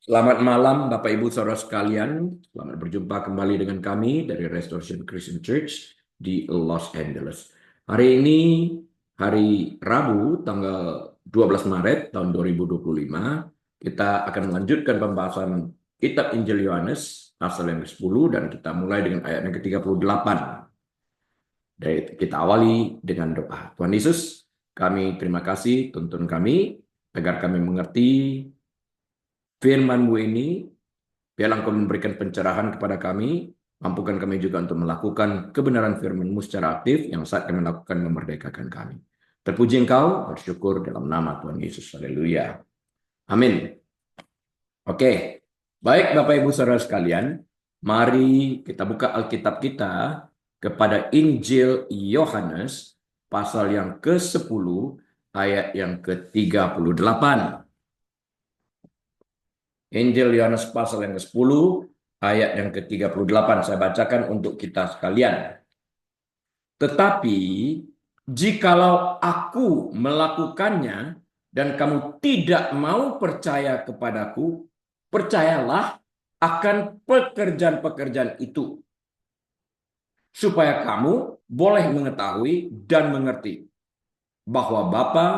Selamat malam Bapak Ibu Saudara sekalian. Selamat berjumpa kembali dengan kami dari Restoration Christian Church di Los Angeles. Hari ini hari Rabu tanggal 12 Maret tahun 2025. Kita akan melanjutkan pembahasan Kitab Injil Yohanes pasal yang ke-10 dan kita mulai dengan ayat yang ke-38. Kita awali dengan doa. Tuhan Yesus, kami terima kasih tuntun kami agar kami mengerti firman-Mu ini. Biarlah Engkau memberikan pencerahan kepada kami, mampukan kami juga untuk melakukan kebenaran firman-Mu secara aktif, yang saat kami lakukan memerdekakan kami. Terpuji Engkau, bersyukur dalam nama Tuhan Yesus. Haleluya. Amin. Oke, baik Bapak Ibu Saudara sekalian, mari kita buka Alkitab kita kepada Injil Yohanes, pasal yang ke-10, ayat yang ke-38. Injil Yohanes pasal yang ke-10, ayat yang ke-38. Saya bacakan untuk kita sekalian. Tetapi, jikalau aku melakukannya dan kamu tidak mau percaya kepadaku, percayalah akan pekerjaan-pekerjaan itu, supaya kamu boleh mengetahui dan mengerti bahwa Bapa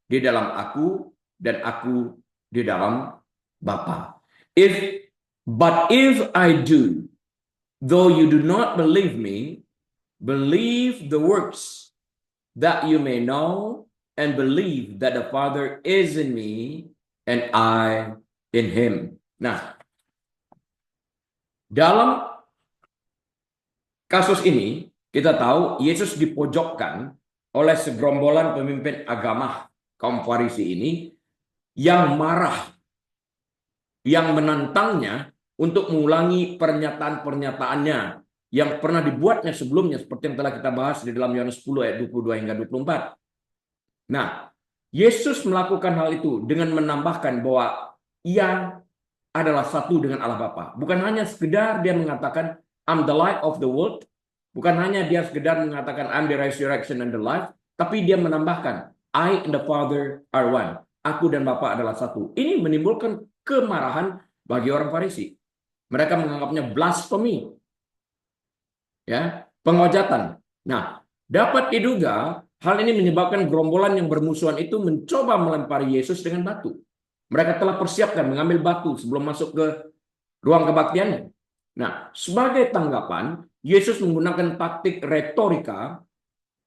di dalam aku dan aku di dalam Bapa. But if I do, though you do not believe me, believe the works, that you may know and believe that the Father is in me and I in him. Nah, dalam kasus ini kita tahu Yesus dipojokkan oleh segerombolan pemimpin agama kaum Farisi ini yang marah, yang menantangnya untuk mengulangi pernyataan-pernyataannya yang pernah dibuatnya sebelumnya, seperti yang telah kita bahas di dalam Yohanes 10 ayat 22 hingga 24. Nah, Yesus melakukan hal itu dengan menambahkan bahwa ia adalah satu dengan Allah Bapa. Bukan hanya sekedar dia mengatakan I'm the light of the world, bukan hanya dia sekedar mengatakan I'm the resurrection and the life, tapi dia menambahkan I and the Father are one. Aku dan Bapa adalah satu. Ini menimbulkan kemarahan bagi orang Farisi. Mereka menganggapnya blasphemy, ya, penghujatan. Nah, dapat diduga hal ini menyebabkan gerombolan yang bermusuhan itu mencoba melempari Yesus dengan batu. Mereka telah persiapkan mengambil batu sebelum masuk ke ruang kebaktiannya. Nah, sebagai tanggapan, Yesus menggunakan taktik retorika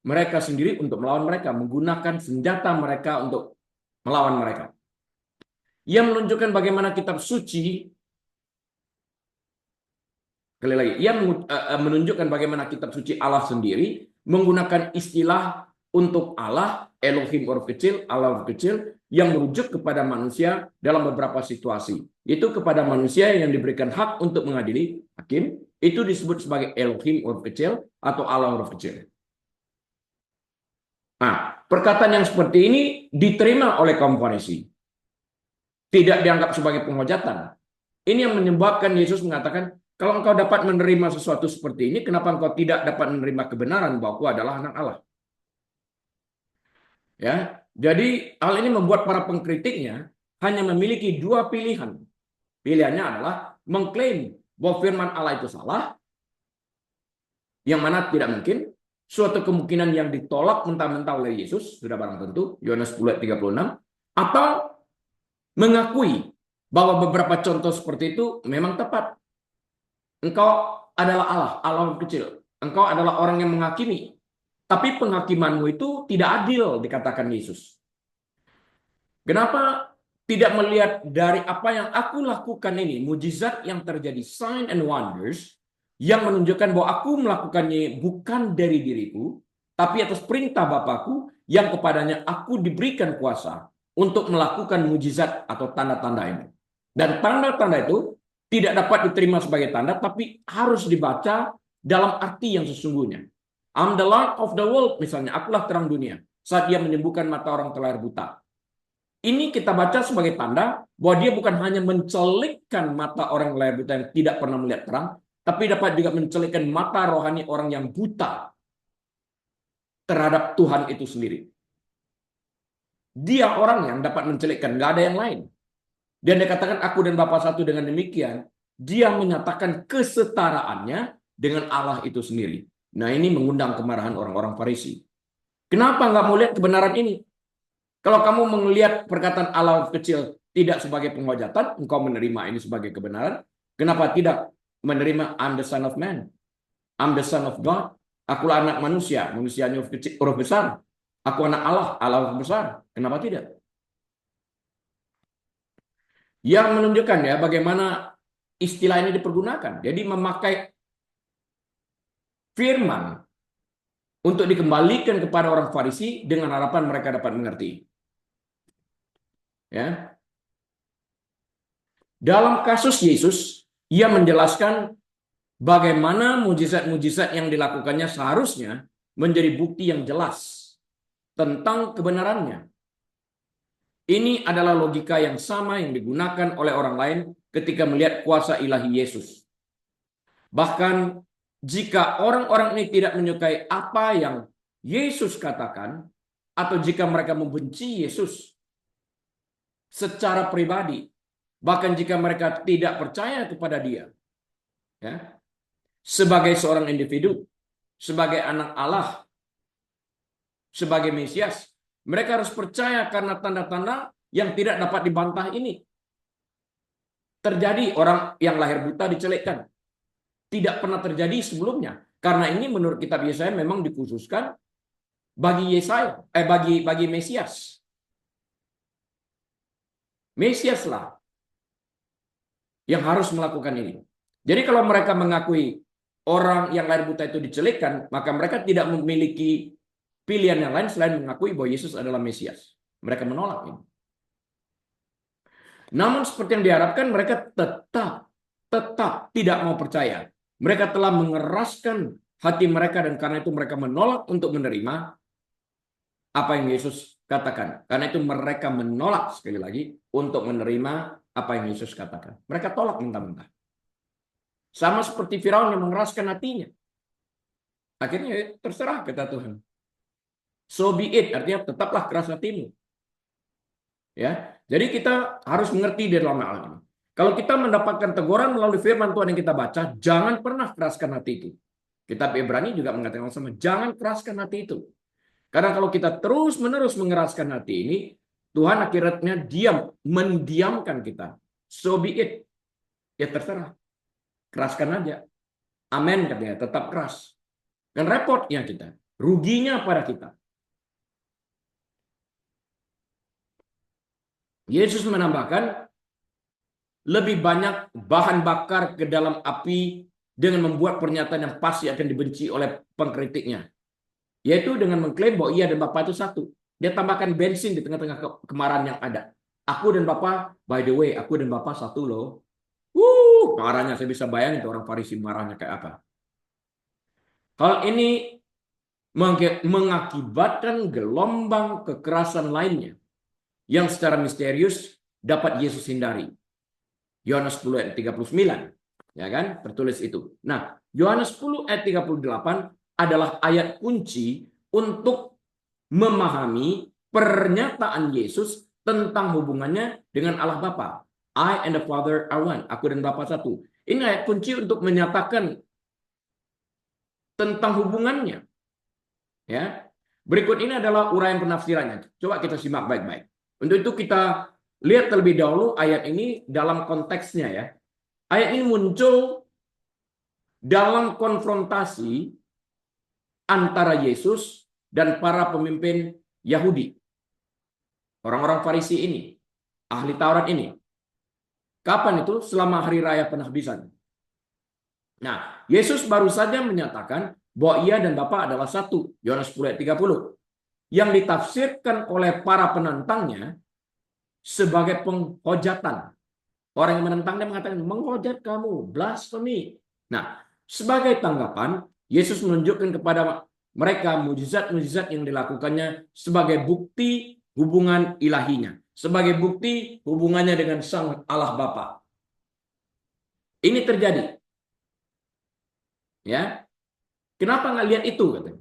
mereka sendiri untuk melawan mereka, menggunakan senjata mereka untuk melawan mereka. Ia menunjukkan bagaimana kitab suci, sekali lagi, ia menunjukkan bagaimana kitab suci Allah sendiri menggunakan istilah untuk Allah, Elohim huruf kecil, Allah huruf kecil, yang merujuk kepada manusia dalam beberapa situasi. Itu kepada manusia yang diberikan hak untuk mengadili hakim, itu disebut sebagai Elohim huruf kecil atau Allah huruf kecil. Nah, perkataan yang seperti ini diterima oleh kaum Farisi. Tidak dianggap sebagai penghujatan. Ini yang menyebabkan Yesus mengatakan, kalau engkau dapat menerima sesuatu seperti ini, kenapa engkau tidak dapat menerima kebenaran bahwa aku adalah anak Allah? Ya, jadi hal ini membuat para pengkritiknya hanya memiliki dua pilihan. Pilihannya adalah mengklaim bahwa firman Allah itu salah, yang mana tidak mungkin, suatu kemungkinan yang ditolak mentah-mentah oleh Yesus, sudah barang tentu, Yohanes 10 ayat 36, atau mengakui bahwa beberapa contoh seperti itu memang tepat. Engkau adalah Allah, Allah kecil. Engkau adalah orang yang menghakimi. Tapi penghakimanmu itu tidak adil, dikatakan Yesus. Kenapa tidak melihat dari apa yang aku lakukan ini, mujizat yang terjadi, sign and wonders, yang menunjukkan bahwa aku melakukannya bukan dari diriku, tapi atas perintah Bapakku, yang kepadanya aku diberikan kuasa untuk melakukan mujizat atau tanda-tanda ini. Dan tanda-tanda itu tidak dapat diterima sebagai tanda, tapi harus dibaca dalam arti yang sesungguhnya. I'm the light of the world, misalnya, akulah terang dunia. Saat dia menyembuhkan mata orang terlahir buta. Ini kita baca sebagai tanda bahwa dia bukan hanya mencelikkan mata orang lahir buta yang tidak pernah melihat terang, tapi dapat juga mencelikkan mata rohani orang yang buta terhadap Tuhan itu sendiri. Dia orang yang dapat mencelikkan, nggak ada yang lain. Dan dia katakan aku dan Bapa satu. Dengan demikian, dia menyatakan kesetaraannya dengan Allah itu sendiri. Nah, ini mengundang kemarahan orang-orang Farisi. Kenapa nggak mau lihat kebenaran ini? Kalau kamu melihat perkataan Allah kecil tidak sebagai penghujatan, engkau menerima ini sebagai kebenaran. Kenapa tidak menerima I'm the son of man, I'm the son of God. Akulah anak manusia, manusianya huruf besar. Aku anak Allah, Allah huruf besar. Kenapa tidak? Yang menunjukkan ya bagaimana istilah ini dipergunakan. Jadi memakai firman untuk dikembalikan kepada orang Farisi dengan harapan mereka dapat mengerti. Ya. Dalam kasus Yesus, ia menjelaskan bagaimana mujizat-mujizat yang dilakukannya seharusnya menjadi bukti yang jelas tentang kebenarannya. Ini adalah logika yang sama yang digunakan oleh orang lain ketika melihat kuasa ilahi Yesus. Bahkan jika orang-orang ini tidak menyukai apa yang Yesus katakan, atau jika mereka membenci Yesus secara pribadi, bahkan jika mereka tidak percaya kepada Dia, ya, sebagai seorang individu, sebagai anak Allah, sebagai Mesias, mereka harus percaya karena tanda-tanda yang tidak dapat dibantah ini. Terjadi orang yang lahir buta dicelekkan. Tidak pernah terjadi sebelumnya. Karena ini menurut kitab Yesaya memang dikhususkan bagi bagi Mesias. Mesiaslah yang harus melakukan ini. Jadi kalau mereka mengakui orang yang lahir buta itu dicelekkan, maka mereka tidak memiliki pilihan yang lain selain mengakui bahwa Yesus adalah Mesias. Mereka menolak ini. Namun seperti yang diharapkan, mereka tetap tidak mau percaya. Mereka telah mengeraskan hati mereka dan karena itu mereka menolak untuk menerima apa yang Yesus katakan. Karena itu mereka menolak sekali lagi untuk menerima apa yang Yesus katakan. Mereka tolak mentah-mentah. Sama seperti Firaun yang mengeraskan hatinya. Akhirnya terserah kata Tuhan. So be it, artinya tetaplah keras hatimu. Ya, jadi kita harus mengerti di dalam hal ini. Kalau kita mendapatkan teguran melalui firman Tuhan yang kita baca, jangan pernah keraskan hati itu. Kitab Ibrani juga mengatakan sama, jangan keraskan hati itu. Karena kalau kita terus-menerus mengeraskan hati ini, Tuhan akhirnya mendiamkan kita. So be it. Ya terserah. Keraskan aja. Amin katanya, tetap keras. Dan repotnya kita. Ruginya pada kita. Yesus menambahkan, lebih banyak bahan bakar ke dalam api dengan membuat pernyataan yang pasti akan dibenci oleh pengkritiknya. Yaitu dengan mengklaim bahwa ia dan Bapa itu satu. Dia tambahkan bensin di tengah-tengah kemarahan yang ada. Aku dan Bapa, by the way, aku dan Bapa satu loh. Marahnya saya bisa bayangin orang Farisi marahnya kayak apa. Hal ini mengakibatkan gelombang kekerasan lainnya yang secara misterius dapat Yesus hindari. Yohanes 10 ayat 39. Ya kan? Tertulis itu. Nah, Yohanes 10 ayat 38 adalah ayat kunci untuk memahami pernyataan Yesus tentang hubungannya dengan Allah Bapa. I and the Father are one. Aku dan Bapa satu. Ini ayat kunci untuk menyatakan tentang hubungannya. Ya. Berikut ini adalah uraian penafsirannya. Coba kita simak baik-baik. Untuk itu kita lihat terlebih dahulu ayat ini dalam konteksnya ya. Ayat ini muncul dalam konfrontasi antara Yesus dan para pemimpin Yahudi. Orang-orang Farisi ini, ahli Taurat ini. Kapan itu? Selama hari raya Penahbisan. Nah, Yesus baru saja menyatakan bahwa ia dan Bapa adalah satu. Yohanes 10 ayat 30. Yang ditafsirkan oleh para penantangnya sebagai penghujatan. Orang yang menentangnya mengatakan, menghujat kamu, blasfemi. Nah, sebagai tanggapan, Yesus menunjukkan kepada mereka mujizat-mujizat yang dilakukannya sebagai bukti hubungan ilahinya. Sebagai bukti hubungannya dengan Sang Allah Bapa. Ini terjadi. Ya, kenapa nggak lihat itu? Katanya.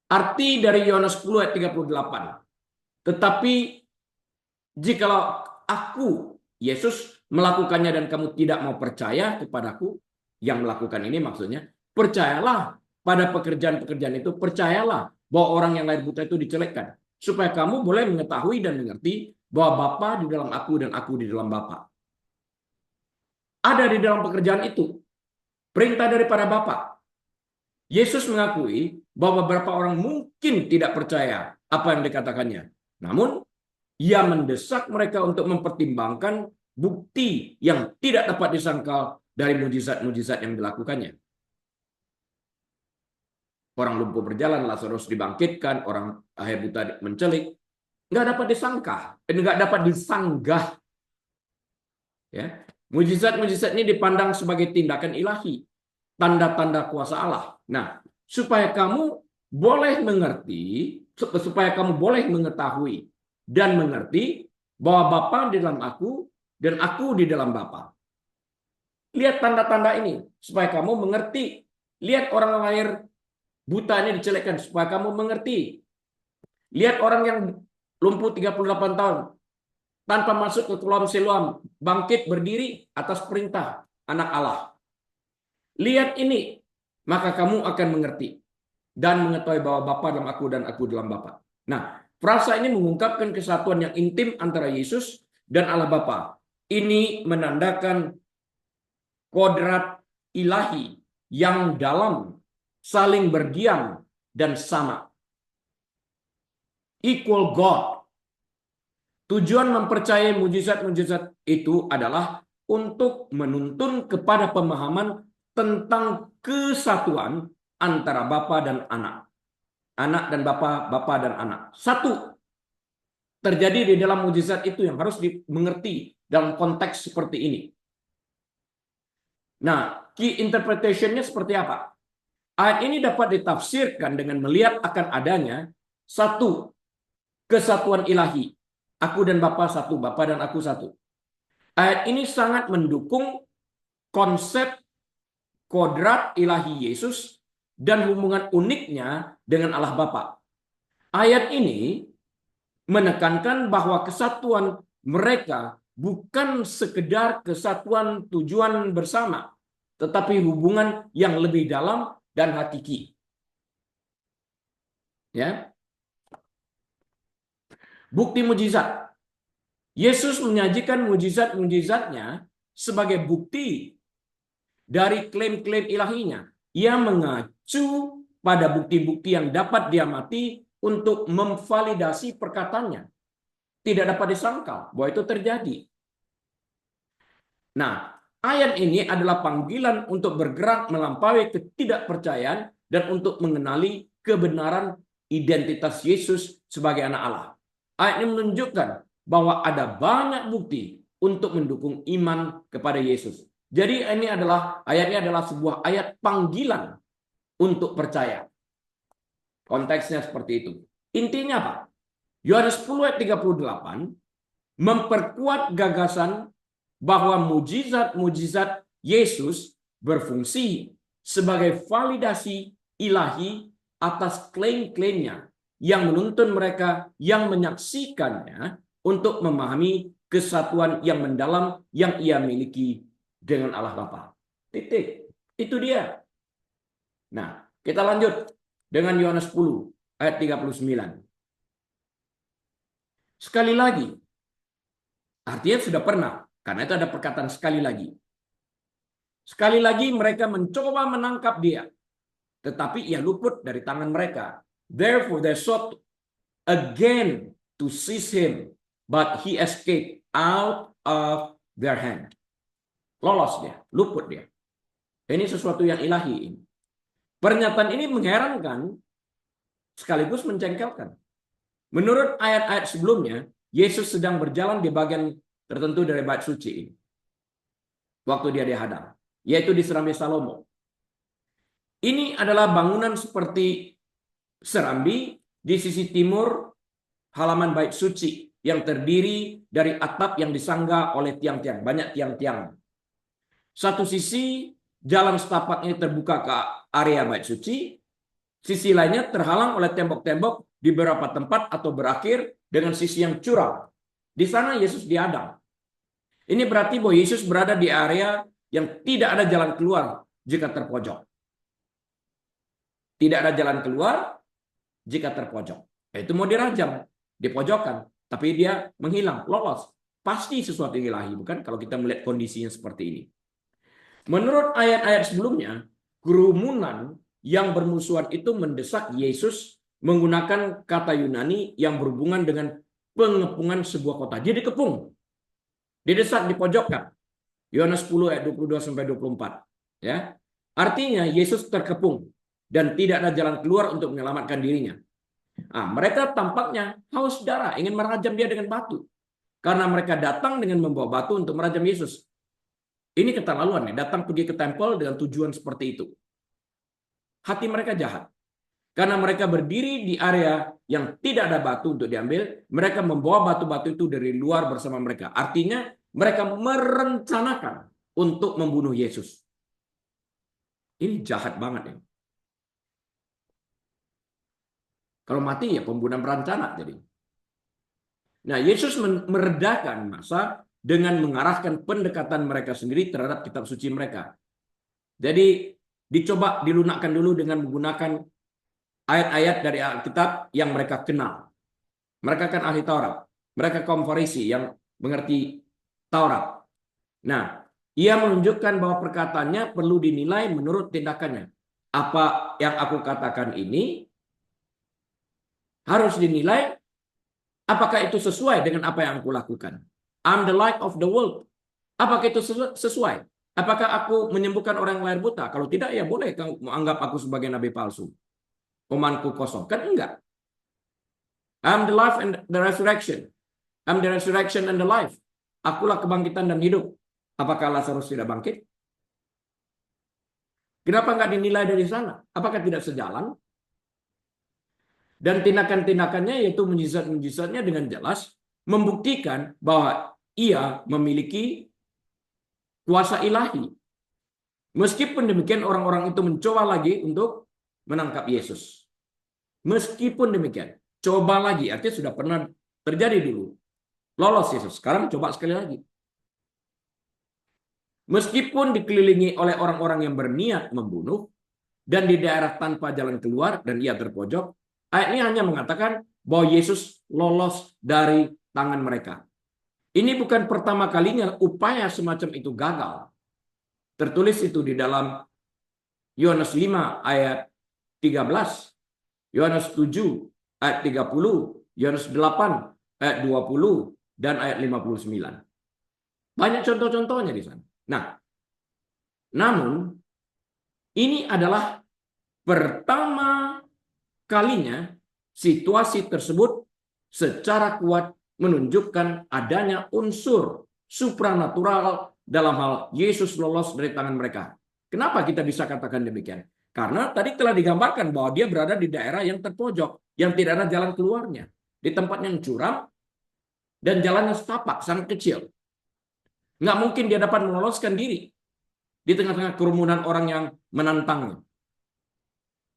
Arti dari Yohanes 10 ayat 38. Tetapi jikalau aku Yesus melakukannya dan kamu tidak mau percaya kepadaku, yang melakukan ini maksudnya, percayalah pada pekerjaan-pekerjaan itu, percayalah bahwa orang yang lahir buta itu dicelekkan. Supaya kamu boleh mengetahui dan mengerti bahwa Bapa di dalam aku dan aku di dalam Bapa. Ada di dalam pekerjaan itu perintah daripada Bapa. Yesus mengakui bahwa beberapa orang mungkin tidak percaya apa yang dikatakannya. Namun, ia mendesak mereka untuk mempertimbangkan bukti yang tidak dapat disangkal dari mujizat-mujizat yang dilakukannya. Orang lumpuh berjalan, Lazarus dibangkitkan, orang lahir buta mencelik. Nggak dapat disangka, nggak dapat disanggah. Ya, mujizat-mujizat ini dipandang sebagai tindakan ilahi, tanda-tanda kuasa Allah. Nah, supaya kamu boleh mengerti, supaya kamu boleh mengetahui dan mengerti bahwa Bapa di dalam aku dan aku di dalam Bapa. Lihat tanda-tanda ini supaya kamu mengerti. Lihat orang lahir buta ini dicelekkan supaya kamu mengerti. Lihat orang yang lumpuh 38 tahun tanpa masuk ke kolam Siloam, bangkit berdiri atas perintah Anak Allah. Lihat ini, maka kamu akan mengerti dan mengetahui bahwa Bapa dalam aku dan aku dalam Bapa. Nah, frasa ini mengungkapkan kesatuan yang intim antara Yesus dan Allah Bapa. Ini menandakan kodrat ilahi yang dalam, saling berdiam dan sama. Equal God. Tujuan mempercayai mujizat-mujizat itu adalah untuk menuntun kepada pemahaman tentang kesatuan antara Bapa dan Anak. Anak dan Bapa, Bapa dan Anak. Satu terjadi di dalam mujizat itu yang harus dimengerti dalam konteks seperti ini. Nah, key interpretation-nya seperti apa? Ayat ini dapat ditafsirkan dengan melihat akan adanya satu kesatuan ilahi. Aku dan Bapa satu, Bapa dan aku satu. Ayat ini sangat mendukung konsep kodrat ilahi Yesus dan hubungan uniknya dengan Allah Bapa. Ayat ini menekankan bahwa kesatuan mereka bukan sekedar kesatuan tujuan bersama, tetapi hubungan yang lebih dalam dan hakiki. Ya. Bukti mujizat. Yesus menyajikan mujizat-mujizatnya sebagai bukti dari klaim-klaim ilahinya. Ia mengacu pada bukti-bukti yang dapat diamati untuk memvalidasi perkataannya. Tidak dapat disangkal bahwa itu terjadi. Nah, ayat ini adalah panggilan untuk bergerak melampaui ketidakpercayaan dan untuk mengenali kebenaran identitas Yesus sebagai anak Allah. Ayat ini menunjukkan bahwa ada banyak bukti untuk mendukung iman kepada Yesus. Jadi ayatnya adalah sebuah ayat panggilan untuk percaya. Konteksnya seperti itu. Intinya apa? Yohanes 10 ayat 38 memperkuat gagasan bahwa mujizat-mujizat Yesus berfungsi sebagai validasi ilahi atas klaim-klaimnya yang menuntun mereka yang menyaksikannya untuk memahami kesatuan yang mendalam yang ia miliki dengan Allah Bapa. Titik. Itu dia. Nah, kita lanjut dengan Yohanes 10 ayat 39. Sekali lagi, artinya sudah pernah, karena itu ada perkataan sekali lagi. Sekali lagi mereka mencoba menangkap dia, tetapi ia luput dari tangan mereka. Therefore they sought again to seize him, but he escaped out of their hand. Lolos dia, luput dia. Ini sesuatu yang ilahi. Pernyataan ini mengherankan sekaligus mencengkelkan. Menurut ayat-ayat sebelumnya, Yesus sedang berjalan di bagian tertentu dari bait suci ini. Waktu dia dihadang, yaitu di Serambi Salomo. Ini adalah bangunan seperti serambi di sisi timur halaman bait suci yang terdiri dari atap yang disangga oleh tiang-tiang, banyak tiang-tiang. Satu sisi jalan setapaknya terbuka ke area bait suci, sisi lainnya terhalang oleh tembok-tembok di beberapa tempat atau berakhir dengan sisi yang curam. Di sana Yesus dihadang. Ini berarti bahwa Yesus berada di area yang tidak ada jalan keluar jika terpojok. Tidak ada jalan keluar jika terpojok. Itu mau dirajam, dipojokkan, tapi dia menghilang, lolos. Pasti sesuatu yang ilahi, bukan? Kalau kita melihat kondisinya seperti ini. Menurut ayat-ayat sebelumnya, kerumunan yang bermusuhan itu mendesak Yesus menggunakan kata Yunani yang berhubungan dengan pengepungan sebuah kota. Dia dikepung, didesak, dipojokkan. Yohanes 10 ayat 22 sampai 24. Ya. Artinya Yesus terkepung dan tidak ada jalan keluar untuk menyelamatkan dirinya. Nah, mereka tampaknya haus darah, ingin merajam dia dengan batu. Karena mereka datang dengan membawa batu untuk merajam Yesus. Ini keterlaluan, datang pergi ke tempel dengan tujuan seperti itu. Hati mereka jahat. Karena mereka berdiri di area yang tidak ada batu untuk diambil, mereka membawa batu-batu itu dari luar bersama mereka. Artinya mereka merencanakan untuk membunuh Yesus. Ini jahat banget ya. Kalau mati ya pembunuhan berencana jadi. Nah, Yesus meredakan massa dengan mengarahkan pendekatan mereka sendiri terhadap kitab suci mereka. Jadi dicoba dilunakkan dulu dengan menggunakan ayat-ayat dari Alkitab yang mereka kenal. Mereka kan ahli Taurat. Mereka kaum Farisi yang mengerti Taurat. Nah, ia menunjukkan bahwa perkataannya perlu dinilai menurut tindakannya. Apa yang aku katakan ini harus dinilai apakah itu sesuai dengan apa yang aku lakukan. I'm the light of the world. Apakah itu sesuai? Apakah aku menyembuhkan orang yang lahir buta? Kalau tidak, ya boleh kamu menganggap aku sebagai nabi palsu. Omanku kosong. Kan enggak. I'm the life and the resurrection. I'm the resurrection and the life. Akulah kebangkitan dan hidup. Apakah Lazarus tidak bangkit? Kenapa enggak dinilai dari sana? Apakah tidak sejalan? Dan tindakan-tindakannya yaitu mujizat-mujizatnya dengan jelas membuktikan bahwa ia memiliki kuasa ilahi. Meskipun demikian orang-orang itu mencoba lagi untuk menangkap Yesus. Meskipun demikian, coba lagi, artinya sudah pernah terjadi dulu. Lolos Yesus, sekarang coba sekali lagi. Meskipun dikelilingi oleh orang-orang yang berniat membunuh, dan di daerah tanpa jalan keluar, dan ia terpojok, ayat ini hanya mengatakan bahwa Yesus lolos dari tangan mereka. Ini bukan pertama kalinya upaya semacam itu gagal. Tertulis itu di dalam Yohanes 5 ayat 13, Yohanes 7 ayat 30, Yohanes 8 ayat 20, dan ayat 59. Banyak contoh-contohnya di sana. Nah, namun ini adalah pertama kalinya situasi tersebut secara kuat menunjukkan adanya unsur supranatural dalam hal Yesus lolos dari tangan mereka. Kenapa kita bisa katakan demikian? Karena tadi telah digambarkan bahwa dia berada di daerah yang terpojok, yang tidak ada jalan keluarnya, di tempat yang curam dan jalannya setapak, sangat kecil. Nggak mungkin dia dapat meloloskan diri di tengah-tengah kerumunan orang yang menantangnya.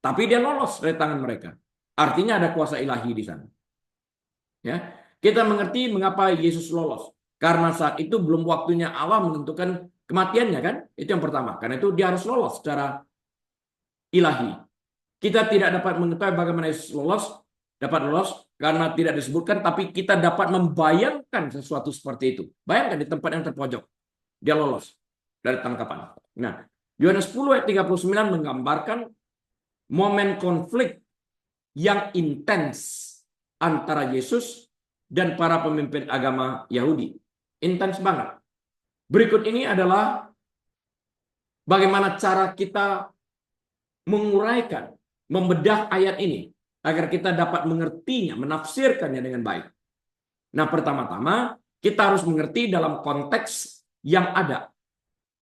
Tapi dia lolos dari tangan mereka. Artinya ada kuasa ilahi di sana. Ya, kita mengerti mengapa Yesus lolos. Karena saat itu belum waktunya Allah menentukan kematiannya kan? Itu yang pertama. Karena itu dia harus lolos secara ilahi. Kita tidak dapat mengetahui bagaimana Yesus dapat lolos karena tidak disebutkan, tapi kita dapat membayangkan sesuatu seperti itu. Bayangkan di tempat yang terpojok. Dia lolos dari tangkapan. Nah, Yohanes 10 ayat 39 menggambarkan momen konflik yang intens antara Yesus dan para pemimpin agama Yahudi. Intens banget. Berikut ini adalah bagaimana cara kita menguraikan, membedah ayat ini agar kita dapat mengertinya, menafsirkannya dengan baik. Nah, pertama-tama kita harus mengerti dalam konteks yang ada.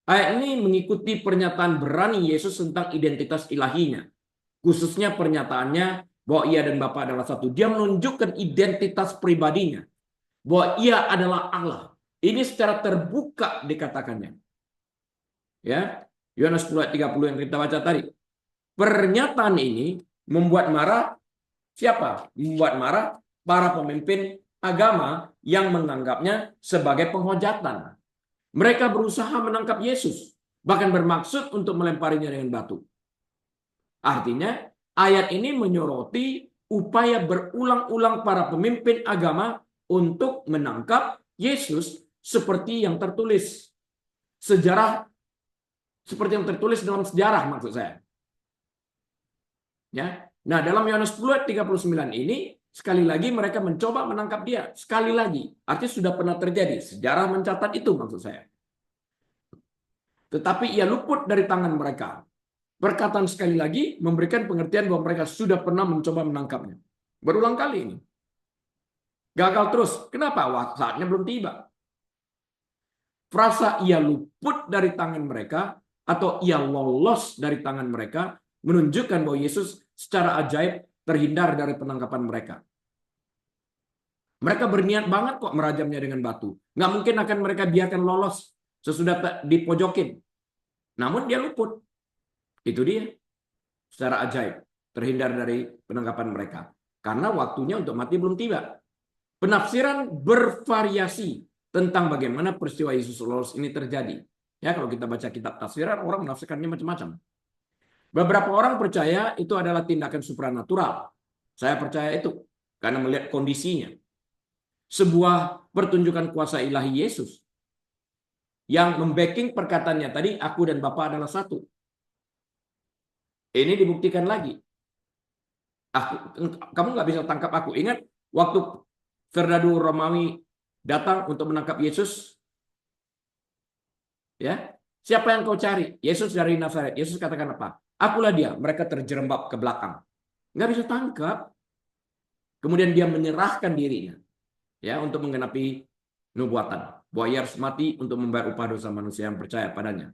Ayat ini mengikuti pernyataan berani Yesus tentang identitas ilahinya. Khususnya pernyataannya bahwa ia dan Bapa adalah satu. Dia menunjukkan identitas pribadinya. Bahwa ia adalah Allah. Ini secara terbuka dikatakannya. Ya, Yohanes 10 ayat 30 yang kita baca tadi. Pernyataan ini membuat marah siapa? Membuat marah para pemimpin agama yang menganggapnya sebagai penghujatan. Mereka berusaha menangkap Yesus, bahkan bermaksud untuk melemparinya dengan batu. Artinya, ayat ini menyoroti upaya berulang-ulang para pemimpin agama untuk menangkap Yesus seperti yang tertulis. Sejarah seperti yang tertulis dalam sejarah maksud saya. Ya. Nah, dalam Yohanes 10 ayat 39 ini sekali lagi mereka mencoba menangkap dia. Sekali lagi, artinya sudah pernah terjadi. Sejarah mencatat itu maksud saya. Tetapi ia luput dari tangan mereka. Perkataan sekali lagi memberikan pengertian bahwa mereka sudah pernah mencoba menangkapnya. Berulang kali ini. Gagal terus. Kenapa? Saatnya belum tiba. Frasa ia luput dari tangan mereka atau ia lolos dari tangan mereka menunjukkan bahwa Yesus secara ajaib terhindar dari penangkapan mereka. Mereka berniat banget kok merajamnya dengan batu. Nggak mungkin akan mereka biarkan lolos sesudah dipojokin. Namun dia luput. Itu dia. Secara ajaib. Terhindar dari penangkapan mereka. Karena waktunya untuk mati belum tiba. Penafsiran bervariasi tentang bagaimana peristiwa Yesus lolos ini terjadi. Ya, kalau kita baca kitab tafsiran, orang menafsirkannya macam-macam. Beberapa orang percaya itu adalah tindakan supranatural. Saya percaya itu karena melihat kondisinya. Sebuah pertunjukan kuasa ilahi Yesus yang membacking perkataannya tadi, aku dan Bapa adalah satu. Ini dibuktikan lagi. Kamu nggak bisa tangkap aku. Ingat waktu Serdadu Romawi datang untuk menangkap Yesus, ya, siapa yang kau cari? Yesus dari Nazaret. Yesus katakan apa? Akulah dia. Mereka terjerembab ke belakang. Nggak bisa tangkap. Kemudian dia menyerahkan dirinya, ya, untuk menggenapi nubuatan. Bahwa ia harus mati untuk membayar upah dosa manusia yang percaya padanya.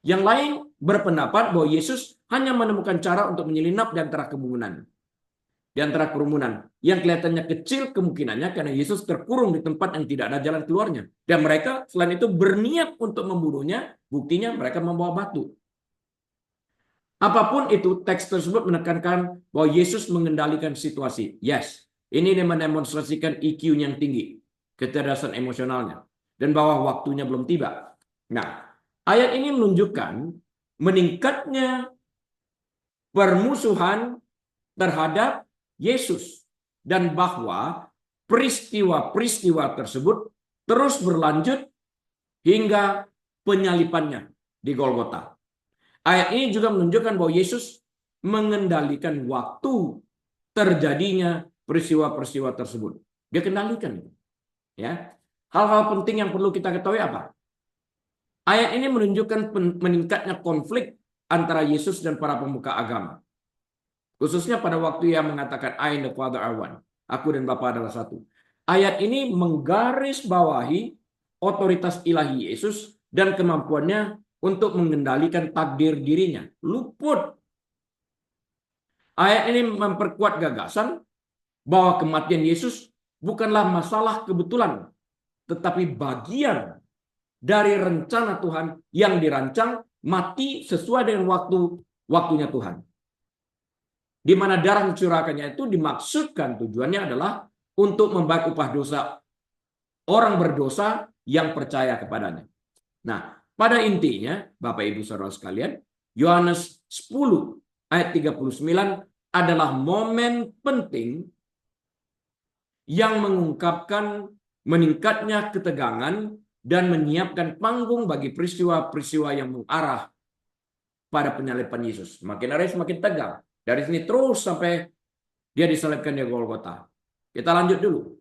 Yang lain berpendapat bahwa Yesus hanya menemukan cara untuk menyelinap di antara kerumunan yang kelihatannya kecil kemungkinannya karena Yesus terkurung di tempat yang tidak ada jalan keluarnya. Dan mereka selain itu berniat untuk membunuhnya, buktinya mereka membawa batu. Apapun itu, teks tersebut menekankan bahwa Yesus mengendalikan situasi. Yes, ini mendemonstrasikan IQ yang tinggi, kecerdasan emosionalnya, dan bahwa waktunya belum tiba. Nah, ayat ini menunjukkan meningkatnya permusuhan terhadap Yesus dan bahwa peristiwa-peristiwa tersebut terus berlanjut hingga penyalipannya di Golgota. Ayat ini juga menunjukkan bahwa Yesus mengendalikan waktu terjadinya peristiwa-peristiwa tersebut. Dia kendalikan. Ya. Hal-hal penting yang perlu kita ketahui apa? Ayat ini menunjukkan meningkatnya konflik antara Yesus dan para pemuka agama. Khususnya pada waktu ia mengatakan I and the Father are one. Aku dan Bapa adalah satu. Ayat ini menggarisbawahi otoritas ilahi Yesus dan kemampuannya untuk mengendalikan takdir dirinya. Luput. Ayat ini memperkuat gagasan bahwa kematian Yesus bukanlah masalah kebetulan, tetapi bagian dari rencana Tuhan yang dirancang mati sesuai dengan waktunya Tuhan. Di mana darah mencurahkannya itu dimaksudkan tujuannya adalah untuk membayar upah dosa orang berdosa yang percaya kepadanya. Nah, pada intinya, Bapak Ibu Saudara sekalian, Yohanes 10 ayat 39 adalah momen penting yang mengungkapkan meningkatnya ketegangan dan menyiapkan panggung bagi peristiwa-peristiwa yang mengarah pada penyaliban Yesus. Makin hari semakin tegang. Dari sini terus sampai dia disalibkan di Golgota. Kita lanjut dulu.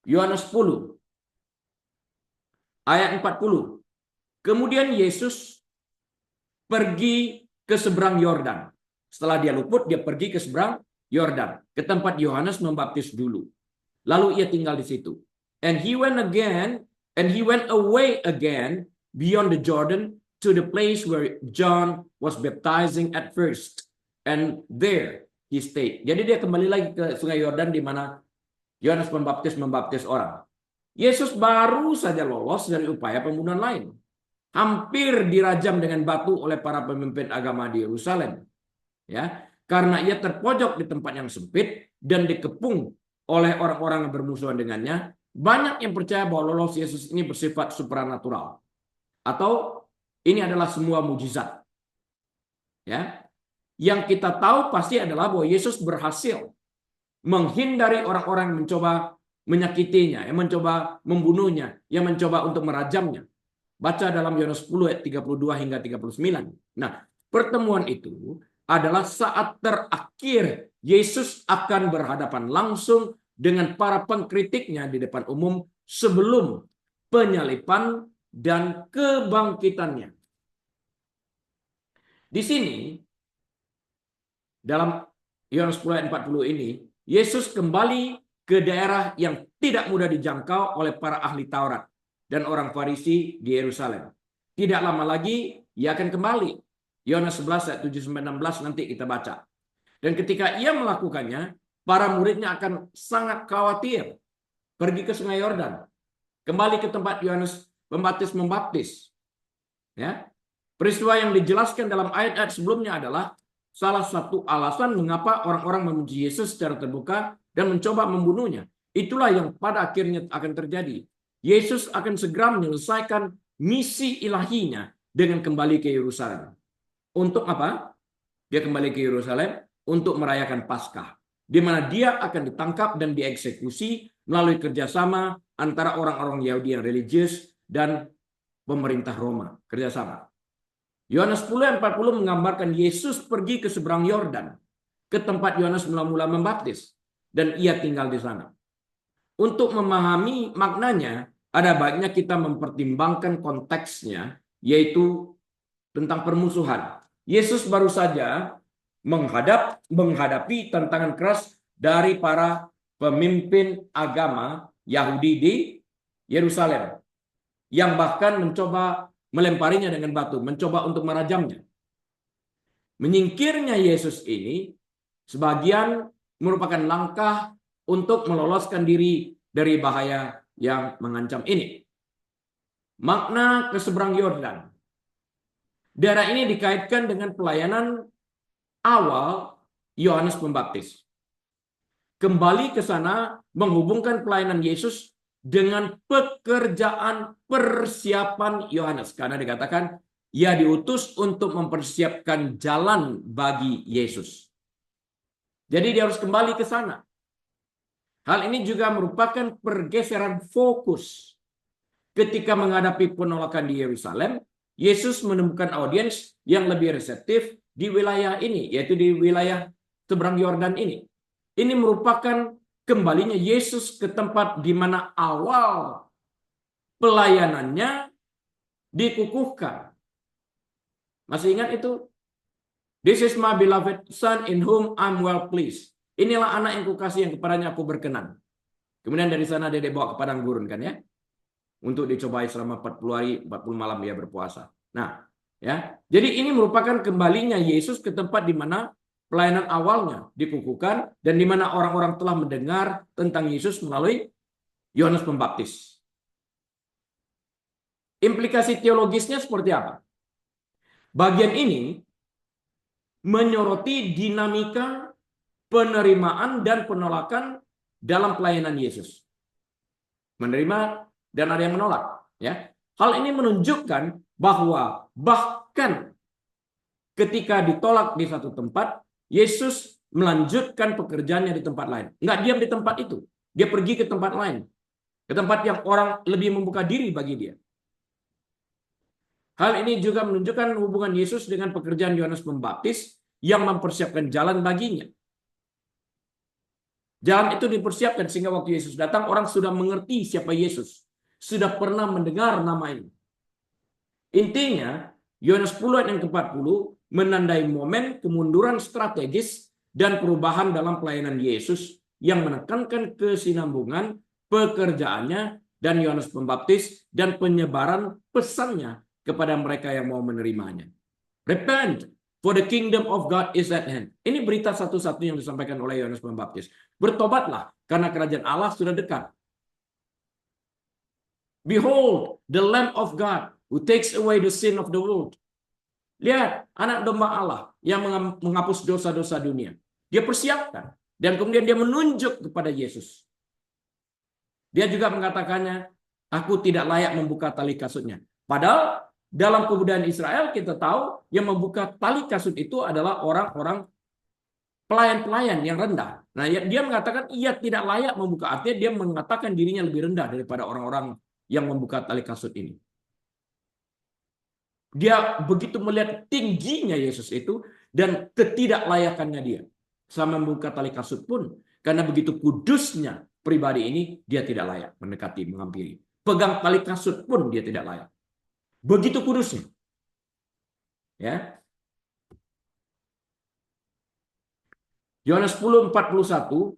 Yohanes 10 ayat 40. Kemudian Yesus pergi ke seberang Yordan. Setelah dia luput, dia pergi ke seberang Yordan, ke tempat Yohanes membaptis dulu. Lalu ia tinggal di situ. And he went away again beyond the Jordan to the place where John was baptizing at first. And there he stayed. Jadi dia kembali lagi ke Sungai Yordan di mana Yohanes membaptis orang. Yesus baru saja lolos dari upaya pembunuhan lain. Hampir dirajam dengan batu oleh para pemimpin agama di Yerusalem. Ya, karena ia terpojok di tempat yang sempit dan dikepung oleh orang-orang yang bermusuhan dengannya Banyak yang percaya bahwa lolos Yesus ini bersifat supranatural. Atau ini adalah semua mujizat. Ya. Yang kita tahu pasti adalah bahwa Yesus berhasil menghindari orang-orang yang mencoba menyakitinya, yang mencoba membunuhnya, yang mencoba untuk merajamnya. Baca dalam Yohanes 10 ayat 32 hingga 39. Nah, pertemuan itu adalah saat terakhir Yesus akan berhadapan langsung dengan para pengkritiknya di depan umum sebelum penyalipan dan kebangkitannya. Di sini, dalam Yohanes 10 ayat 40 ini, Yesus kembali ke daerah yang tidak mudah dijangkau oleh para ahli Taurat dan orang Farisi di Yerusalem. Tidak lama lagi ia akan kembali. Yohanes 11 ayat 7-16 nanti kita baca. Dan ketika ia melakukannya, para muridnya akan sangat khawatir. Pergi ke Sungai Yordan, kembali ke tempat Yohanes Pembaptis membaptis. Ya. Peristiwa yang dijelaskan dalam ayat-ayat sebelumnya adalah salah satu alasan mengapa orang-orang memuji Yesus secara terbuka dan mencoba membunuhnya. Itulah yang pada akhirnya akan terjadi. Yesus akan segera menyelesaikan misi ilahinya dengan kembali ke Yerusalem. Untuk apa? Dia kembali ke Yerusalem untuk merayakan Paskah, di mana dia akan ditangkap dan dieksekusi melalui kerjasama antara orang-orang Yahudi yang religius dan pemerintah Roma. Kerjasama. Yohanes 10 ayat 40 menggambarkan Yesus pergi ke seberang Yordan, ke tempat Yohanes mula-mula membaptis, dan ia tinggal di sana. Untuk memahami maknanya, ada baiknya kita mempertimbangkan konteksnya, yaitu tentang permusuhan. Yesus baru saja menghadapi tantangan keras dari para pemimpin agama Yahudi di Yerusalem, yang bahkan mencoba melemparinya dengan batu, mencoba untuk merajamnya. Menyingkirnya Yesus ini sebagian merupakan langkah untuk meloloskan diri dari bahaya yang mengancam ini. Makna ke seberang Yordan. Daerah ini dikaitkan dengan pelayanan awal Yohanes Pembaptis. Kembali ke sana menghubungkan pelayanan Yesus dengan pekerjaan persiapan Yohanes. Karena dikatakan, ia diutus untuk mempersiapkan jalan bagi Yesus. Jadi dia harus kembali ke sana. Hal ini juga merupakan pergeseran fokus. Ketika menghadapi penolakan di Yerusalem, Yesus menemukan audiens yang lebih reseptif di wilayah ini, yaitu di wilayah seberang Yordan ini. Ini merupakan kembalinya Yesus ke tempat di mana awal pelayanannya dikukuhkan. Masih ingat itu? This is my beloved son in whom I'm well pleased. Inilah anak yang kukasih yang kepadanya aku berkenan. Kemudian dari sana dia dibawa ke padang gurun kan ya. Untuk dicobai selama 40 hari, 40 malam dia berpuasa. Nah, ya. Jadi ini merupakan kembalinya Yesus ke tempat di mana pelayanan awalnya dikukuhkan dan di mana orang-orang telah mendengar tentang Yesus melalui Yohanes Pembaptis. Implikasi teologisnya seperti apa? Bagian ini menyoroti dinamika penerimaan dan penolakan dalam pelayanan Yesus. Menerima dan ada yang menolak. Ya, hal ini menunjukkan bahwa bahkan ketika ditolak di satu tempat, Yesus melanjutkan pekerjaannya di tempat lain. Nggak diam di tempat itu. Dia pergi ke tempat lain. Ke tempat yang orang lebih membuka diri bagi dia. Hal ini juga menunjukkan hubungan Yesus dengan pekerjaan Yohanes Pembaptis yang mempersiapkan jalan baginya. Jalan itu dipersiapkan sehingga waktu Yesus datang, orang sudah mengerti siapa Yesus. Sudah pernah mendengar nama ini. Intinya, Yohanes 10 ayat yang ke-40 menandai momen kemunduran strategis dan perubahan dalam pelayanan Yesus yang menekankan kesinambungan pekerjaannya dan Yohanes Pembaptis dan penyebaran pesannya kepada mereka yang mau menerimanya. Repent, for the kingdom of God is at hand. Ini berita satu-satunya yang disampaikan oleh Yohanes Pembaptis. Bertobatlah, karena kerajaan Allah sudah dekat. Behold, the Lamb of God who takes away the sin of the world. Lihat, anak domba Allah yang menghapus dosa-dosa dunia. Dia persiapkan. Dan kemudian dia menunjuk kepada Yesus. Dia juga mengatakannya, aku tidak layak membuka tali kasutnya. Padahal dalam kebudayaan Israel kita tahu yang membuka tali kasut itu adalah orang-orang pelayan-pelayan yang rendah. Nah, dia mengatakan ia tidak layak membuka. Artinya dia mengatakan dirinya lebih rendah daripada orang-orang yang membuka tali kasut ini. Dia begitu melihat tingginya Yesus itu dan ketidaklayakannya dia. Sama membuka tali kasut pun, karena begitu kudusnya pribadi ini, dia tidak layak mendekati, menghampiri. Pegang tali kasut pun dia tidak layak. Begitu kudusnya. Ya. Yohanes 10:41,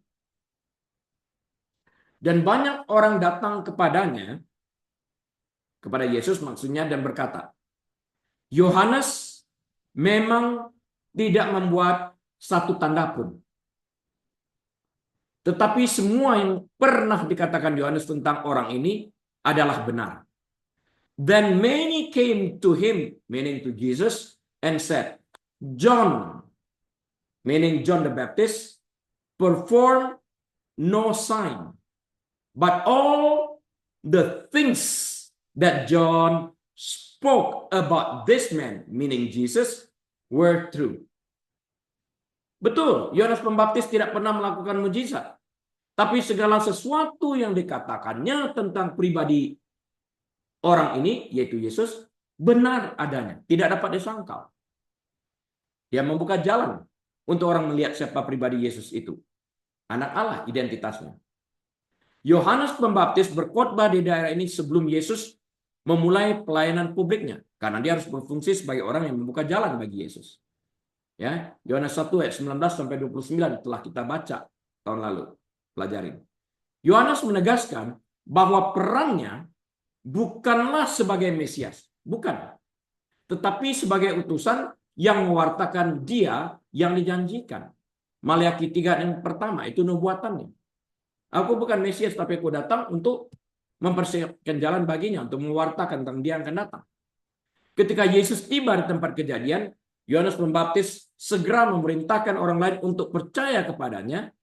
dan banyak orang datang kepadanya, kepada Yesus maksudnya, dan berkata, Yohanes memang tidak membuat satu tanda pun. Tetapi semua yang pernah dikatakan Yohanes tentang orang ini adalah benar. Then many came to him, meaning to Jesus, and said, John, meaning John the Baptist, performed no sign, but all the things that John spoke about this man, meaning Jesus, were true. Betul, Yohanes Pembaptis tidak pernah melakukan mujizat. Tapi segala sesuatu yang dikatakannya tentang pribadi orang ini, yaitu Yesus, benar adanya. Tidak dapat disangkal. Dia membuka jalan untuk orang melihat siapa pribadi Yesus itu. Anak Allah identitasnya. Yohanes Pembaptis berkhotbah di daerah ini sebelum Yesus memulai pelayanan publiknya. Karena dia harus berfungsi sebagai orang yang membuka jalan bagi Yesus. Ya, Yohanes 1 ayat 19-29 telah kita baca tahun lalu. Pelajarin. Yohanes menegaskan bahwa perannya bukanlah sebagai Mesias. Bukan. Tetapi sebagai utusan yang mewartakan dia yang dijanjikan. Maliaki 3 yang pertama, itu nubuatannya. Aku bukan Mesias, tapi aku datang untuk mempersiapkan jalan baginya, untuk mewartakan tentang dia yang akan datang. Ketika Yesus tiba di tempat kejadian, Yohanes Pembaptis segera memerintahkan orang lain untuk percaya kepadanya,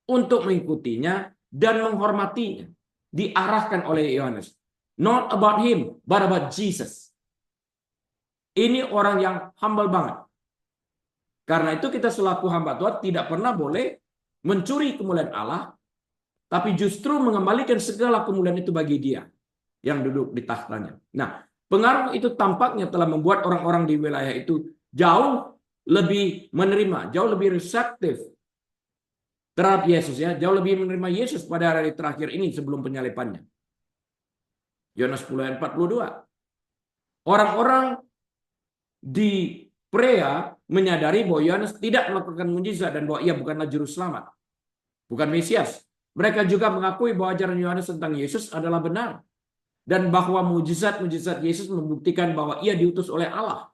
untuk mengikutinya, dan menghormatinya. Diarahkan oleh Yohanes. Not about him, but about Jesus. Ini orang yang humble banget. Karena itu kita selaku hamba Tuhan tidak pernah boleh mencuri kemuliaan Allah, tapi justru mengembalikan segala kemuliaan itu bagi dia yang duduk di tahtanya. Nah, pengaruh itu tampaknya telah membuat orang-orang di wilayah itu jauh lebih menerima, jauh lebih reseptif terhadap Yesus, ya, jauh lebih menerima Yesus pada hari terakhir ini sebelum penyalipannya. Yohanes 10 ayat 42. Orang-orang di Prea menyadari bahwa Yohanes tidak melakukan mujizat dan bahwa ia bukanlah juru selamat, bukan Mesias. Mereka juga mengakui bahwa ajaran Yohanes tentang Yesus adalah benar dan bahwa mujizat-mujizat Yesus membuktikan bahwa ia diutus oleh Allah.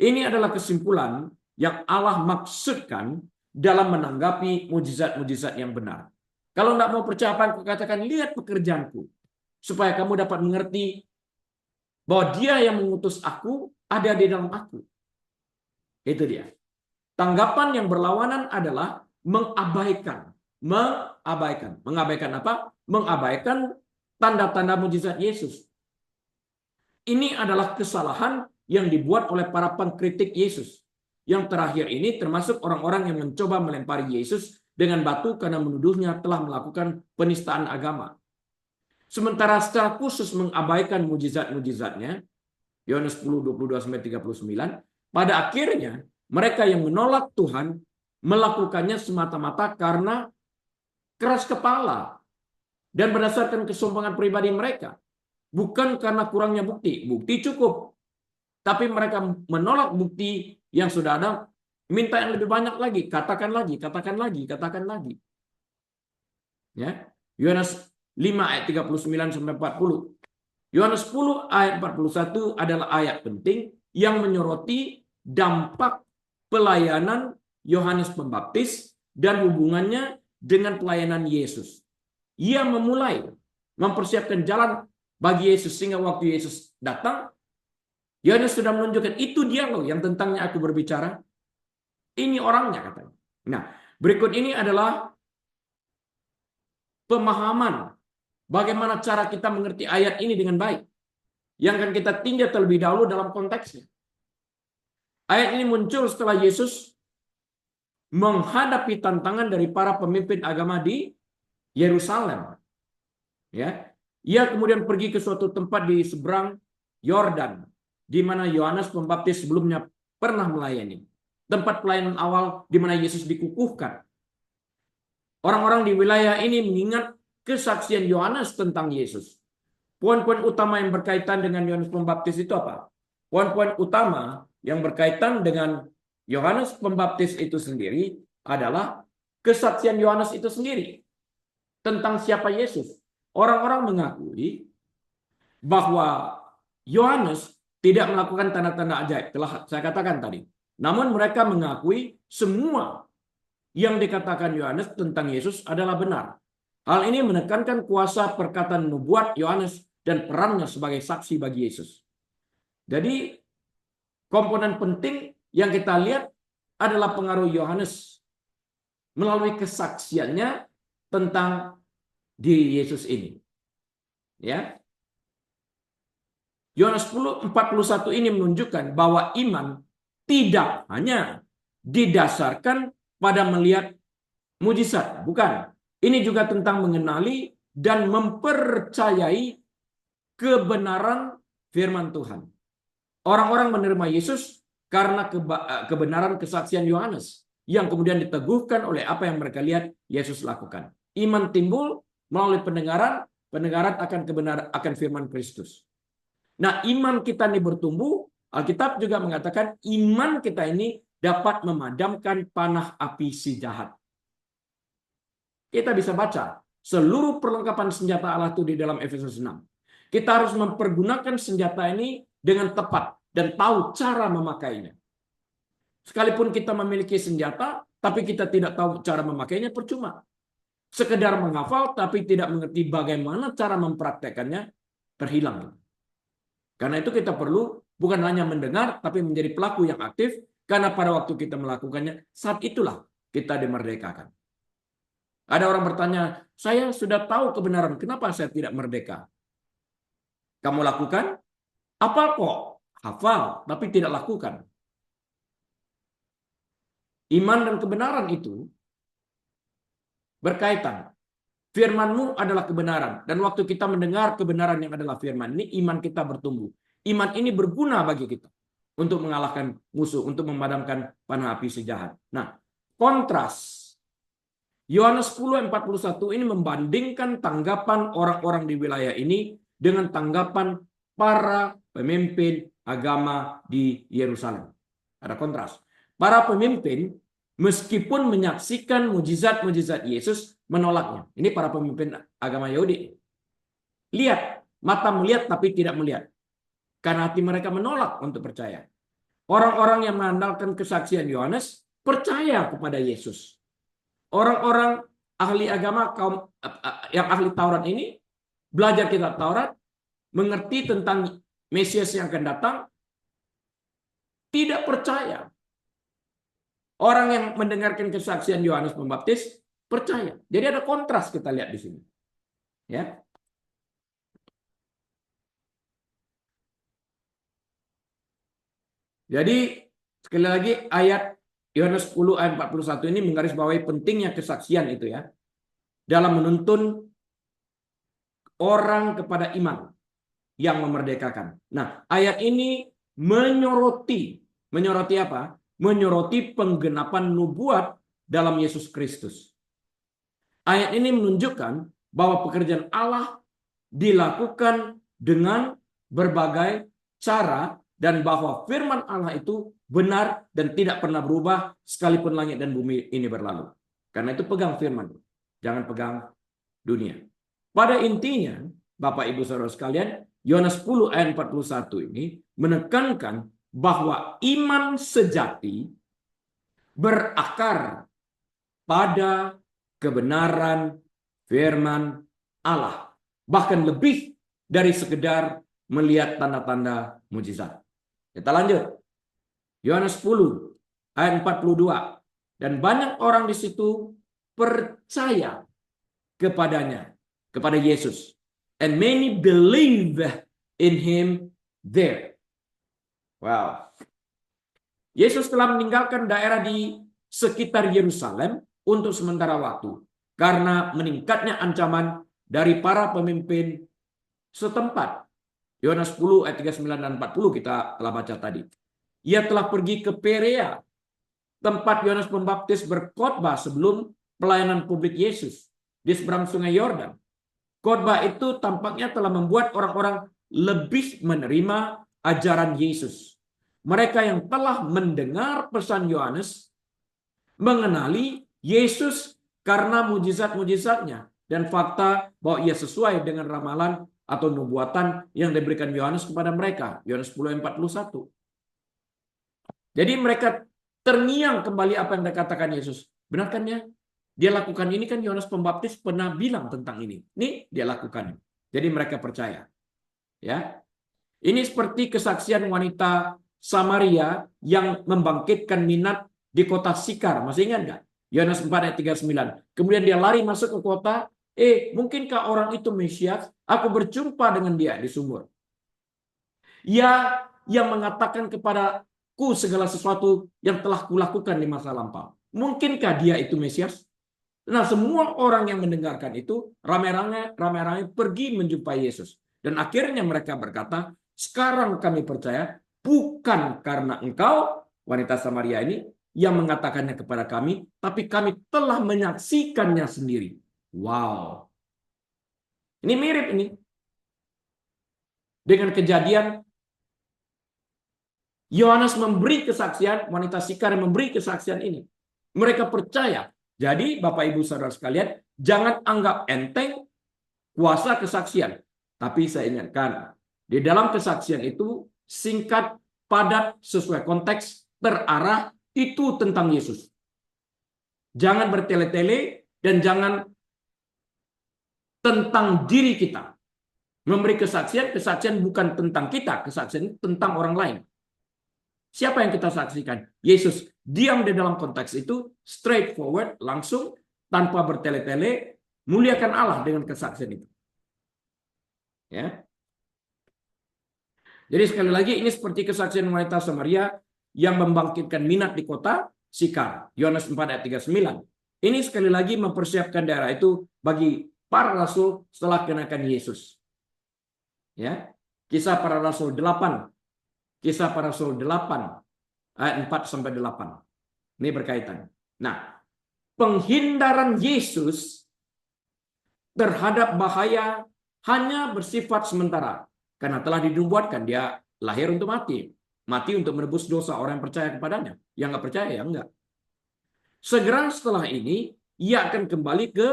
Ini adalah kesimpulan yang Allah maksudkan dalam menanggapi mujizat-mujizat yang benar. Kalau tidak mau percaya apa yang kukatakan, lihat pekerjaanku. Supaya kamu dapat mengerti bahwa dia yang mengutus aku ada di dalam aku. Itu dia. Tanggapan yang berlawanan adalah mengabaikan. Mengabaikan apa? Mengabaikan tanda-tanda mujizat Yesus. Ini adalah kesalahan yang dibuat oleh para pengkritik Yesus. Yang terakhir ini termasuk orang-orang yang mencoba melempari Yesus dengan batu karena menuduhnya telah melakukan penistaan agama. Sementara secara khusus mengabaikan mujizat-mujizatnya, Yohanes 10:22-39, pada akhirnya mereka yang menolak Tuhan melakukannya semata-mata karena keras kepala dan berdasarkan kesombongan pribadi mereka. Bukan karena kurangnya bukti. Bukti cukup. Tapi mereka menolak bukti yang sudah ada, minta yang lebih banyak lagi, katakan lagi, katakan lagi, katakan lagi. Ya. Yohanes 5 ayat 39-40. Yohanes 10 ayat 41 adalah ayat penting yang menyoroti dampak pelayanan Yohanes Pembaptis dan hubungannya dengan pelayanan Yesus. Ia memulai mempersiapkan jalan bagi Yesus sehingga waktu Yesus datang, Yohanes sudah menunjukkan itu dia loh yang tentangnya aku berbicara. Ini orangnya katanya. Nah, berikut ini adalah pemahaman bagaimana cara kita mengerti ayat ini dengan baik. Yang akan kita tinjau terlebih dahulu dalam konteksnya. Ayat ini muncul setelah Yesus menghadapi tantangan dari para pemimpin agama di Yerusalem. Ya, ia kemudian pergi ke suatu tempat di seberang Yordan, di mana Yohanes Pembaptis sebelumnya pernah melayani. Tempat pelayanan awal di mana Yesus dikukuhkan. Orang-orang di wilayah ini mengingat kesaksian Yohanes tentang Yesus. Poin-poin utama yang berkaitan dengan Yohanes Pembaptis itu apa? Poin-poin utama yang berkaitan dengan Yohanes Pembaptis itu sendiri adalah kesaksian Yohanes itu sendiri tentang siapa Yesus. Orang-orang mengakui bahwa Yohanes tidak melakukan tanda-tanda ajaib, telah saya katakan tadi. Namun mereka mengakui semua yang dikatakan Yohanes tentang Yesus adalah benar. Hal ini menekankan kuasa perkataan nubuat Yohanes dan perannya sebagai saksi bagi Yesus. Jadi komponen penting yang kita lihat adalah pengaruh Yohanes melalui kesaksiannya tentang diri Yesus ini. Ya. Yohanes 10:41 ini menunjukkan bahwa iman tidak hanya didasarkan pada melihat mujizat, bukan. Ini juga tentang mengenali dan mempercayai kebenaran firman Tuhan. Orang-orang menerima Yesus karena kebenaran kesaksian Yohanes yang kemudian diteguhkan oleh apa yang mereka lihat Yesus lakukan. Iman timbul melalui pendengaran, pendengaran akan kebenaran akan firman Kristus. Nah, iman kita ini bertumbuh. Alkitab juga mengatakan iman kita ini dapat memadamkan panah api si jahat. Kita bisa baca seluruh perlengkapan senjata Allah itu di dalam Efesus 6. Kita harus mempergunakan senjata ini dengan tepat dan tahu cara memakainya. Sekalipun kita memiliki senjata, tapi kita tidak tahu cara memakainya, percuma. Sekedar menghafal, tapi tidak mengerti bagaimana cara mempraktekannya, terhilang. Karena itu kita perlu bukan hanya mendengar, tapi menjadi pelaku yang aktif, karena pada waktu kita melakukannya, saat itulah kita dimerdekakan. Ada orang bertanya, saya sudah tahu kebenaran, kenapa saya tidak merdeka? Kamu lakukan? Apa kok? Hafal, tapi tidak lakukan. Iman dan kebenaran itu berkaitan. Firman-Mu adalah kebenaran. Dan waktu kita mendengar kebenaran yang adalah firman, ini iman kita bertumbuh. Iman ini berguna bagi kita untuk mengalahkan musuh, untuk memadamkan panah api si jahat. Nah, kontras. Yohanes 10:41 ini membandingkan tanggapan orang-orang di wilayah ini dengan tanggapan para pemimpin agama di Yerusalem. Ada kontras. Para pemimpin meskipun menyaksikan mujizat-mujizat Yesus menolaknya. Ini para pemimpin agama Yahudi. Lihat, mata melihat tapi tidak melihat. Karena hati mereka menolak untuk percaya. Orang-orang yang mengandalkan kesaksian Yohanes percaya kepada Yesus. Orang-orang ahli agama kaum yang ahli Taurat ini belajar kitab Taurat, mengerti tentang Mesias yang akan datang, tidak percaya. Orang yang mendengarkan kesaksian Yohanes Pembaptis percaya. Jadi ada kontras kita lihat di sini. Ya. Jadi sekali lagi ayat Yohanes 10 ayat 41 ini menggarisbawahi pentingnya kesaksian itu ya. Dalam menuntun orang kepada iman yang memerdekakan. Nah, ayat ini menyoroti apa? Menyoroti penggenapan nubuat dalam Yesus Kristus. Ayat ini menunjukkan bahwa pekerjaan Allah dilakukan dengan berbagai cara dan bahwa firman Allah itu benar dan tidak pernah berubah sekalipun langit dan bumi ini berlalu. Karena itu pegang firman, jangan pegang dunia. Pada intinya, Bapak Ibu Saudara sekalian, Yohanes 10 ayat 41 ini menekankan bahwa iman sejati berakar pada kebenaran firman Allah. Bahkan lebih dari sekedar melihat tanda-tanda mujizat. Kita lanjut. Yohanes 10 ayat 42. Dan banyak orang di situ percaya kepadanya, kepada Yesus. and many believe in him there. Wow. Yesus telah meninggalkan daerah di sekitar Yerusalem untuk sementara waktu karena meningkatnya ancaman dari para pemimpin setempat. Yohanes 10 ayat 39 dan 40 kita telah baca tadi. Ia telah pergi ke Perea, tempat Yohanes Pembaptis berkhotbah sebelum pelayanan publik Yesus di seberang Sungai Yordan. Khotbah itu tampaknya telah membuat orang-orang lebih menerima ajaran Yesus. Mereka yang telah mendengar pesan Yohanes mengenali Yesus karena mujizat-mujizatnya dan fakta bahwa ia sesuai dengan ramalan atau nubuatan yang diberikan Yohanes kepada mereka. Yohanes 10 ayat 41. Jadi mereka terngiang kembali apa yang dikatakan Yesus. Benar kan ya? Dia lakukan ini kan Yohanes Pembaptis pernah bilang tentang ini. Ini dia lakukan. Jadi mereka percaya. Ya. Ini seperti kesaksian wanita Samaria yang membangkitkan minat di kota Sikar. Masih ingat nggak? Yohanes 4 ayat 39. Kemudian dia lari masuk ke kota. Mungkinkah orang itu Mesias? Aku berjumpa dengan dia di sumur. Ia yang mengatakan kepadaku segala sesuatu yang telah kulakukan di masa lampau. Mungkinkah dia itu Mesias? Nah, semua orang yang mendengarkan itu ramai-ramai pergi menjumpai Yesus. Dan akhirnya mereka berkata, sekarang kami percaya bukan karena engkau, wanita Samaria ini, yang mengatakannya kepada kami, tapi kami telah menyaksikannya sendiri. Wow. Ini mirip ini. Dengan kejadian Yohanes memberi kesaksian, wanita Sikar memberi kesaksian ini. Mereka percaya. Jadi Bapak Ibu Saudara sekalian, jangan anggap enteng kuasa kesaksian. Tapi saya ingatkan, di dalam kesaksian itu singkat, padat, sesuai konteks, terarah, itu tentang Yesus. Jangan bertele-tele dan jangan tentang diri kita. Memberi kesaksian bukan tentang kita, kesaksian tentang orang lain. Siapa yang kita saksikan? Yesus. Diam di dalam konteks itu, straightforward, langsung, tanpa bertele-tele, muliakan Allah dengan kesaksian itu. Ya. Jadi sekali lagi, ini seperti kesaksian wanita Samaria yang membangkitkan minat di kota Sikar. Yohanes 4 ayat 39. Ini sekali lagi mempersiapkan daerah itu bagi para rasul setelah kenakan Yesus. Ya. Kisah para Rasul 8. Kisah para Rasul 8 ayat 4 sampai 8. Ini berkaitan. Nah, penghindaran Yesus terhadap bahaya hanya bersifat sementara karena telah dinubuatkan dia lahir untuk mati. Mati untuk menebus dosa orang yang percaya kepadanya. Yang nggak percaya ya enggak. Segera setelah ini ia akan kembali ke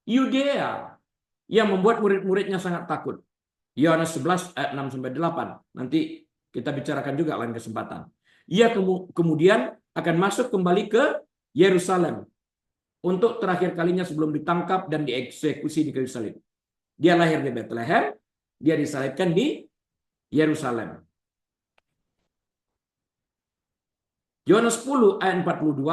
Yudea yang membuat murid-muridnya sangat takut. Yohanes 11 ayat 6 sampai 8. Nanti kita bicarakan juga lain kesempatan. Ia kemudian akan masuk kembali ke Yerusalem untuk terakhir kalinya sebelum ditangkap dan dieksekusi di kayu salib. Dia lahir di Bethlehem, dia disalibkan di Yerusalem. Yohanes 10 ayat 42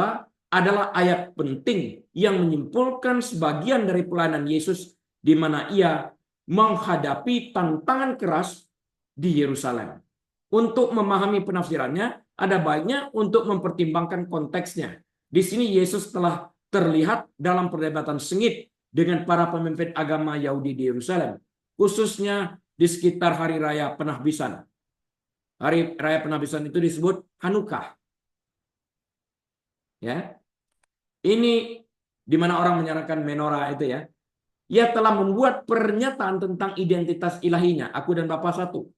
adalah ayat penting yang menyimpulkan sebagian dari pelayanan Yesus di mana ia menghadapi tantangan keras di Yerusalem. Untuk memahami penafsirannya, ada baiknya untuk mempertimbangkan konteksnya. Di sini Yesus telah terlihat dalam perdebatan sengit dengan para pemimpin agama Yahudi di Yerusalem, khususnya di sekitar Hari Raya Penahbisan. Hari Raya Penahbisan itu disebut Hanukkah. Ya, ini di mana orang menyarankan menorah itu ya. Ia telah membuat pernyataan tentang identitas ilahinya, aku dan Bapa satu,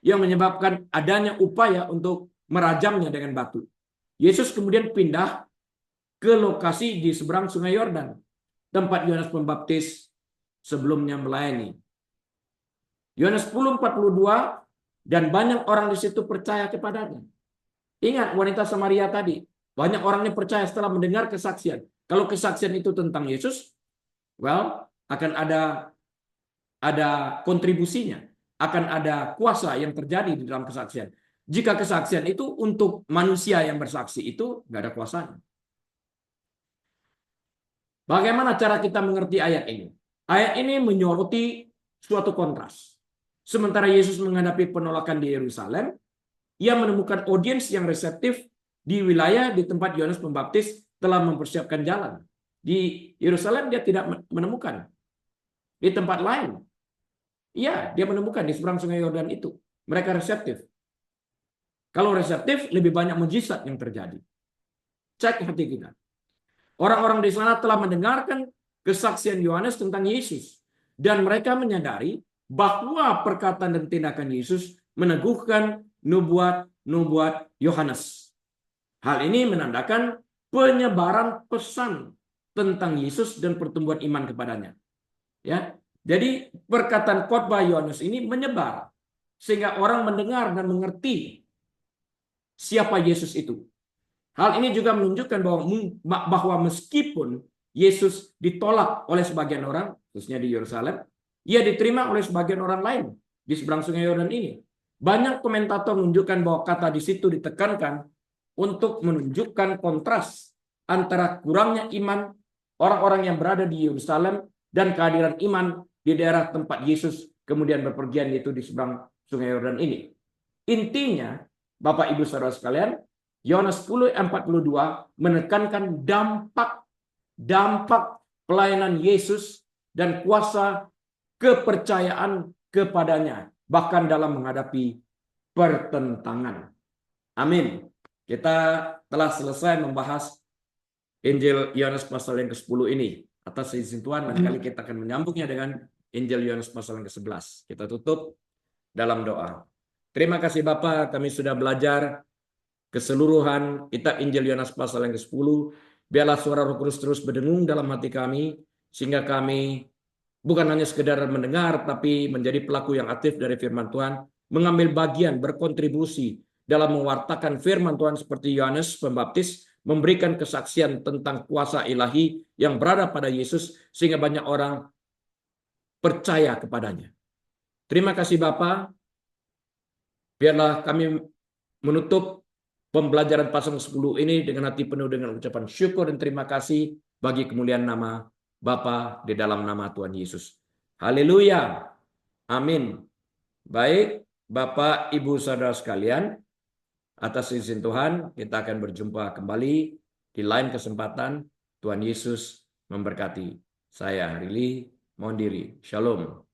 yang menyebabkan adanya upaya untuk merajamnya dengan batu. Yesus kemudian pindah ke lokasi di seberang Sungai Yordan, tempat Yohanes Pembaptis sebelumnya melayani. Yohanes 10:42 dan banyak orang di situ percaya kepadanya. Ingat wanita Samaria tadi, banyak orangnya percaya setelah mendengar kesaksian. Kalau kesaksian itu tentang Yesus, akan ada kontribusinya. Akan ada kuasa yang terjadi di dalam kesaksian. Jika kesaksian itu untuk manusia yang bersaksi, itu nggak ada kuasanya. Bagaimana cara kita mengerti ayat ini? Ayat ini menyoroti suatu kontras. Sementara Yesus menghadapi penolakan di Yerusalem, ia menemukan audiens yang reseptif di wilayah di tempat Yohanes Pembaptis telah mempersiapkan jalan. Di Yerusalem dia tidak menemukan. Di tempat lain, iya, dia menemukan di seberang Sungai Yordan itu. Mereka reseptif. Kalau reseptif, lebih banyak mujizat yang terjadi. Cek hati kita. Orang-orang di sana telah mendengarkan kesaksian Yohanes tentang Yesus. Dan mereka menyadari bahwa perkataan dan tindakan Yesus meneguhkan nubuat Yohanes. Hal ini menandakan penyebaran pesan tentang Yesus dan pertumbuhan iman kepadanya. Ya, jadi perkataan khotbah Yohanes ini menyebar sehingga orang mendengar dan mengerti siapa Yesus itu. Hal ini juga menunjukkan bahwa meskipun Yesus ditolak oleh sebagian orang, khususnya di Yerusalem, ia diterima oleh sebagian orang lain di seberang Sungai Yordan ini. Banyak komentator menunjukkan bahwa kata di situ ditekankan untuk menunjukkan kontras antara kurangnya iman orang-orang yang berada di Yerusalem dan kehadiran iman di daerah tempat Yesus kemudian berpergian, yaitu di seberang Sungai Yordan ini. Intinya, Bapak Ibu Saudara sekalian, Yohanes 10:42 menekankan dampak pelayanan Yesus dan kuasa kepercayaan kepadanya, bahkan dalam menghadapi pertentangan. Amin. Kita telah selesai membahas Injil Yohanes pasal yang ke-10 ini. Atas izin Tuhan, nanti kali kita akan menyambungnya dengan Injil Yohanes pasal yang ke-11. Kita tutup dalam doa. Terima kasih Bapak, kami sudah belajar keseluruhan kitab Injil Yohanes pasal yang ke-10. Biarlah suara Roh Kudus terus berdengung dalam hati kami, sehingga kami bukan hanya sekedar mendengar, tapi menjadi pelaku yang aktif dari firman Tuhan, mengambil bagian, berkontribusi dalam mewartakan firman Tuhan seperti Yohanes Pembaptis, memberikan kesaksian tentang kuasa ilahi yang berada pada Yesus, sehingga banyak orang percaya kepadanya. Terima kasih Bapa. Biarlah kami menutup pembelajaran pasal 10 ini dengan hati penuh dengan ucapan syukur dan terima kasih bagi kemuliaan nama Bapa di dalam nama Tuhan Yesus. Haleluya. Amin. Baik, Bapak, Ibu, Saudara sekalian, atas izin Tuhan, kita akan berjumpa kembali di lain kesempatan. Tuhan Yesus memberkati. Saya Rili, mohon diri. Shalom.